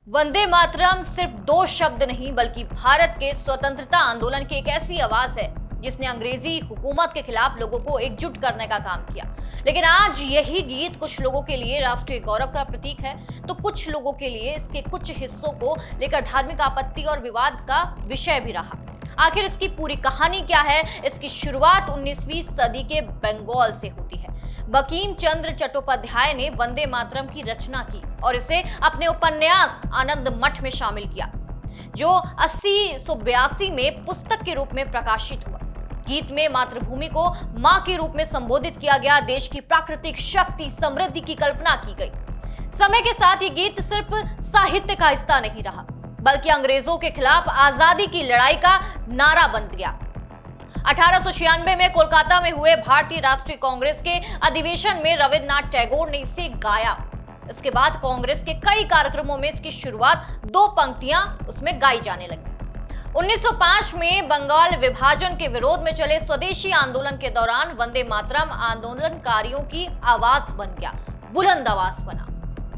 वंदे मातरम सिर्फ दो शब्द नहीं बल्कि भारत के स्वतंत्रता आंदोलन की एक ऐसी आवाज है जिसने अंग्रेजी हुकूमत के खिलाफ लोगों को एकजुट करने का काम किया। लेकिन आज यही गीत कुछ लोगों के लिए राष्ट्रीय गौरव का प्रतीक है तो कुछ लोगों के लिए इसके कुछ हिस्सों को लेकर धार्मिक आपत्ति और विवाद का विषय भी रहा। आखिर इसकी पूरी कहानी क्या है? इसकी शुरुआत 19वीं सदी के बंगाल से होती है। बंकिम चंद्र चट्टोपाध्याय ने वंदे मातरम की रचना की और इसे अपने उपन्यास आनंद मठ में शामिल किया, जो 1882 में पुस्तक के रूप में प्रकाशित हुआ। गीत में मातृभूमि को मां के रूप में संबोधित किया गया, देश की प्राकृतिक शक्ति समृद्धि की कल्पना की गई। समय के साथ ये गीत सिर्फ साहित्य का हिस्सा नहीं रहा बल्कि अंग्रेजों के खिलाफ आजादी की लड़ाई का नारा बन गया। 1896 में कोलकाता में हुए भारतीय राष्ट्रीय कांग्रेस के अधिवेशन में रविन्द्रनाथ टैगोर ने इसे गाया। इसके बाद कांग्रेस के कई कार्यक्रमों में इसकी शुरुआत दो पंक्तियां उसमें गाई जाने लगी। 1905 में बंगाल विभाजन के विरोध में चले स्वदेशी आंदोलन के दौरान वंदे मातरम आंदोलनकारियों की आवाज बन गया, बुलंद आवाज बना।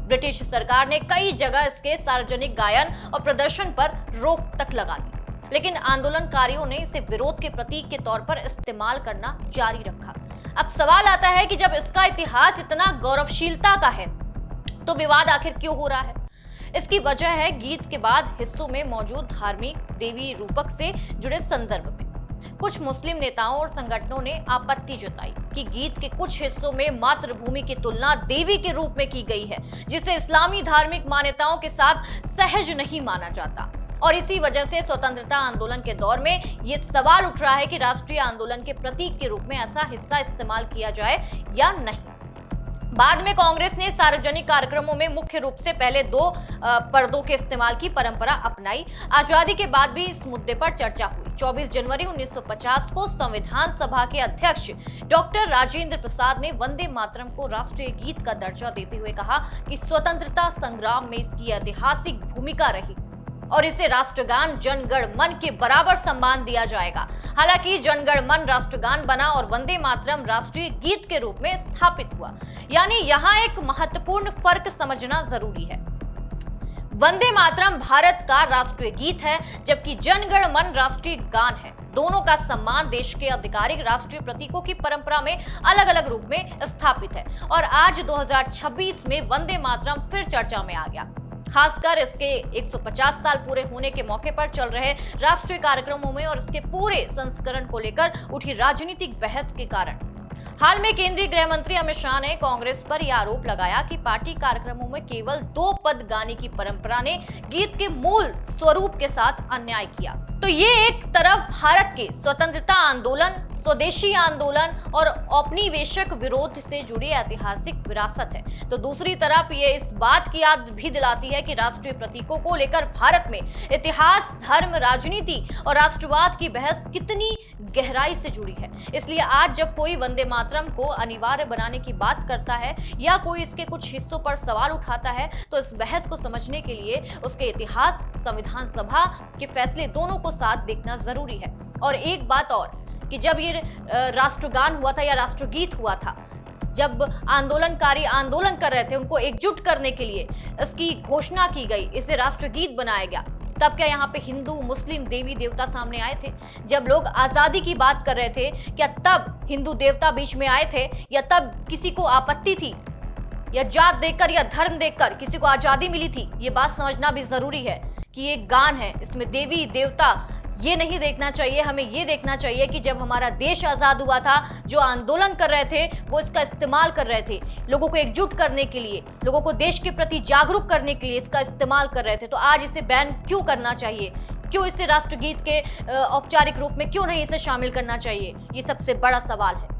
ब्रिटिश सरकार ने कई जगह इसके सार्वजनिक गायन और प्रदर्शन पर रोक तक लगा दी, लेकिन आंदोलनकारियों ने इसे विरोध के प्रतीक के तौर पर इस्तेमाल करना जारी रखा। अब सवाल आता है कि जब इसका इतिहास इतना गौरवशीलता का है तो विवाद आखिर क्यों हो रहा है? इसकी वजह है गीत के बाद हिस्सों में मौजूद धार्मिक देवी रूपक से जुड़े संदर्भ में। कुछ मुस्लिम नेताओं और संगठनों ने आपत्ति जताई कि गीत के कुछ हिस्सों में मातृभूमि की तुलना देवी के रूप में की गई है, जिसे इस्लामी धार्मिक मान्यताओं के साथ सहज नहीं माना जाता। और इसी वजह से स्वतंत्रता आंदोलन के दौर में यह सवाल उठ रहा है कि राष्ट्रीय आंदोलन के प्रतीक के रूप में ऐसा हिस्सा इस्तेमाल किया जाए या नहीं। बाद में कांग्रेस ने सार्वजनिक कार्यक्रमों में मुख्य रूप से पहले दो पर्दों के इस्तेमाल की परंपरा अपनाई। आजादी के बाद भी इस मुद्दे पर चर्चा हुई। 24 जनवरी 1950 को संविधान सभा के अध्यक्ष डॉक्टर राजेंद्र प्रसाद ने वंदे मातरम को राष्ट्रीय गीत का दर्जा देते हुए कहा कि स्वतंत्रता संग्राम में इसकी ऐतिहासिक भूमिका रही और इसे राष्ट्रगान जन गण मन के बराबर सम्मान दिया जाएगा। हालांकि जन गण मन राष्ट्रगान बना और वंदे मातरम राष्ट्रीय गीत के रूप में स्थापित हुआ, यानी यहाँ एक महत्वपूर्ण फर्क समझना जरूरी है। वंदे मातरम भारत का राष्ट्रीय गीत है जबकि जन गण मन राष्ट्रीय गान है। दोनों का सम्मान देश के आधिकारिक राष्ट्रीय प्रतीकों की परंपरा में अलग अलग रूप में स्थापित है और आज 2026 में वंदे मातरम फिर चर्चा में आ गया, खासकर इसके 150 साल पूरे होने के मौके पर चल रहे राष्ट्रीय कार्यक्रमों में और इसके पूरे संस्करण को लेकर उठी राजनीतिक बहस के कारण। हाल में केंद्रीय गृह मंत्री अमित शाह ने कांग्रेस पर यह आरोप लगाया कि पार्टी कार्यक्रमों में केवल दो पद गाने की परंपरा ने गीत के मूल स्वरूप के साथ अन्याय किया। तो ये एक तरफ भारत के स्वतंत्रता आंदोलन, स्वदेशी आंदोलन और औपनिवेशिक विरोध से जुड़ी ऐतिहासिक विरासत है, तो दूसरी तरफ ये इस बात की याद भी दिलाती है कि राष्ट्रीय प्रतीकों को लेकर भारत में इतिहास, धर्म, राजनीति और राष्ट्रवाद की बहस कितनी गहराई से जुड़ी है। इसलिए आज जब कोई वंदे मातरम को अनिवार्य बनाने की बात करता है या कोई इसके कुछ हिस्सों पर सवाल उठाता है तो इस बहस को समझने के लिए उसके इतिहास, संविधान सभा के फैसले दोनों को साथ देखना जरूरी है। और एक बात और कि जब ये राष्ट्रगान हुआ था या राष्ट्रगीत हुआ था, जब आंदोलनकारी आंदोलन कर रहे थे, उनको एकजुट करने के लिए इसकी घोषणा की गई, इसे राष्ट्रगीत बनाया गया, तब क्या यहाँ पे हिंदू मुस्लिम देवी देवता सामने आए थे? जब लोग आजादी की बात कर रहे थे, क्या तब हिंदू देवता बीच में आए थे या तब किसी को आपत्ति थी या जात देखकर या धर्म देखकर किसी को आजादी मिली थी? ये बात समझना भी जरूरी है कि ये गान है, इसमें देवी देवता ये नहीं देखना चाहिए। हमें ये देखना चाहिए कि जब हमारा देश आजाद हुआ था, जो आंदोलन कर रहे थे वो इसका इस्तेमाल कर रहे थे, लोगों को एकजुट करने के लिए, लोगों को देश के प्रति जागरूक करने के लिए इसका इस्तेमाल कर रहे थे। तो आज इसे बैन क्यों करना चाहिए? क्यों इसे राष्ट्रगीत के औपचारिक रूप में क्यों नहीं इसे शामिल करना चाहिए? ये सबसे बड़ा सवाल है।